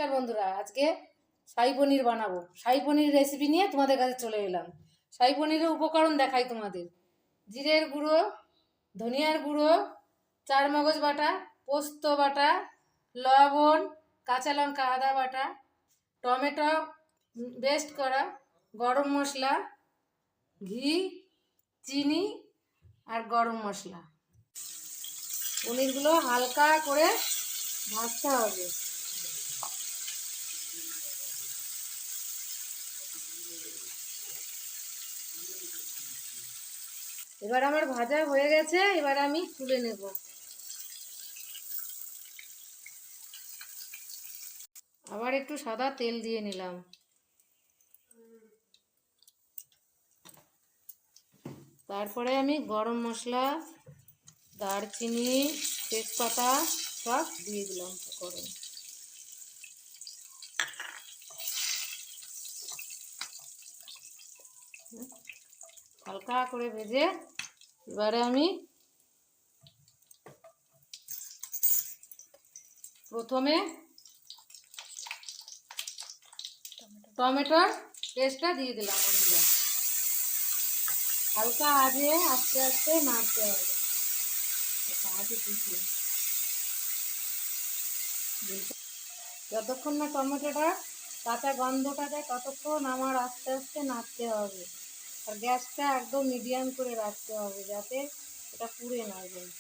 নমস্কার বন্ধুরা, আজকে শাহী পনির বানাবো। শাহী পনির রেসিপি নিয়ে তোমাদের কাছে চলে এলাম। শাহী পনিরের উপকরণ দেখাই তোমাদের। জিরের গুঁড়ো, ধনিয়ার গুঁড়ো, চার মগজ বাটা, পোস্ত বাটা, লবণ, কাঁচা লঙ্কা, আদা বাটা, টমেটো পেস্ট করা, গরম মশলা, ঘি, চিনি আর গরম মশলা। পনিরগুলো হালকা করে ভাজতে হবে। এবার আমার ভাজা হয়ে গেছে, এবার আমি তুলে নেব। আবার একটু সাদা তেল দিয়ে নিলাম। তারপরে আমি গরম মশলা, দারচিনি, তেজপাতা সব দিয়ে দিলাম। গরম হালকা করে ভেজে এবারে আমি প্রথমে টমেটোর পেস্টটা দিয়ে দিলাম। বন্ধুরা হালকা আজে আস্তে আস্তে নাড়তে হবে। যতক্ষণ না টমেটোটা কাঁচা গন্ধটা যায় ততক্ষণ আমার আস্তে আস্তে নাড়তে হবে। আর গ্যাসটা একদম মিডিয়াম করে রাখতে হবে যাতে এটা পুড়ে না যায়।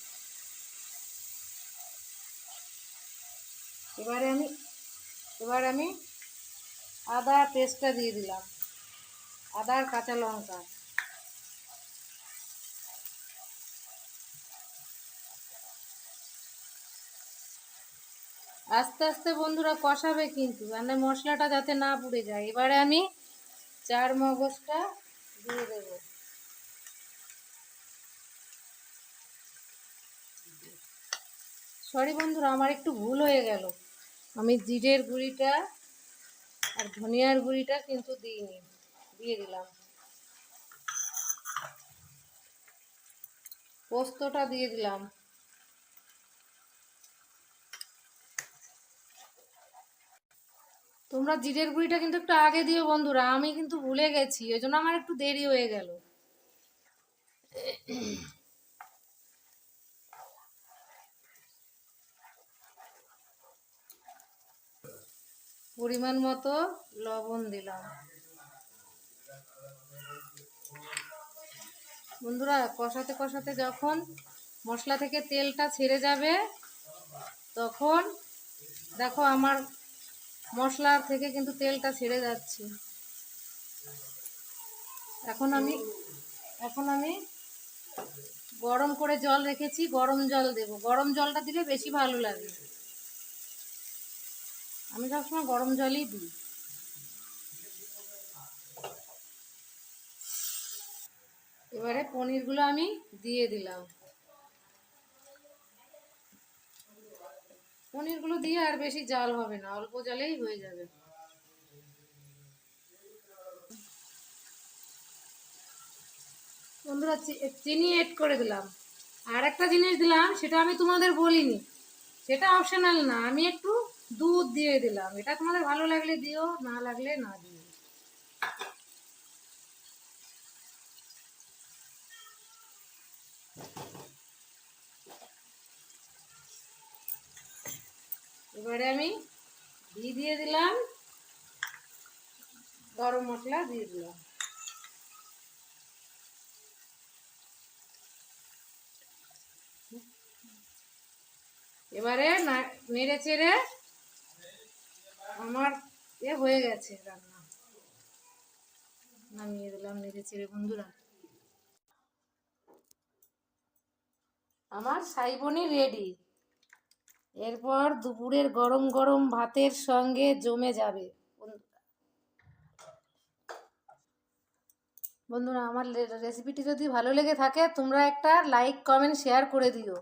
এবার আমি আদা পেস্টটা দিয়ে দিলাম, আদা আর কাঁচা লঙ্কা। আস্তে আস্তে বন্ধুরা কষাবে কিন্তু, মানে মশলাটা যাতে না পুড়ে যায়। এবারে আমি চার মগজটা দিয়ে দেব। সরি বন্ধুরা, আমার একটু ভুল হয়ে গেল। আমি জিরের গুঁড়িটা আর ধনিয়ার গুঁড়িটা কিন্তু দিইনি, দিয়ে দিলাম। পোস্তটা দিয়ে দিলাম। তোমরা জিরের গুঁড়িটা কিন্তু একটু আগে দিও বন্ধুরা, আমি কিন্তু ভুলে গেছি, ওই জন্য আমার একটু দেরি হয়ে গেল। পরিমাণ মতো লবণ দিলাম। বন্ধুরা কষাতে কষাতে যখন মশলা থেকে তেলটা ছেড়ে যাবে তখন দেখো আমার মশলার থেকে কিন্তু তেলটা ছেড়ে যাচ্ছে। এখন আমি গরম করে জল রেখেছি, গরম জল দেব। গরম জলটা দিলে বেশি ভালো লাগে। আমি সবসময় গরম জলই দিই। এবারে পনিরগুলো আমি দিয়ে দিলাম। পনিরগুলো দিয়ে আর বেশি জাল হবে না, অল্প জালেই হয়ে যাবে। বন্ধুরা চিনি এড করে দিলাম। আর একটা জিনিস দিলাম, সেটা আমি তোমাদের বলিনি, সেটা অপশনাল না, আমি একটু দুধ দিয়ে দিলাম। এটা তোমাদের ভালো লাগলে দিও, না লাগলে না দিও। এবারে আমি ঘি দিয়ে দিলাম, গরম মশলা দিয়ে দিলাম। এবারে নেড়ে চেড়ে আমার হয়ে গেছে রান্না, নামিয়ে দিলাম নেড়ে চেড়ে। বন্ধুরা আমার শাহী পনির রেডি। এরপর দুপুরের গরম গরম ভাতের সঙ্গে জমে যাবে। বন্ধুরা আমার রেসিপিটি যদি ভালো লেগে থাকে তোমরা একটা লাইক কমেন্ট শেয়ার করে দিও।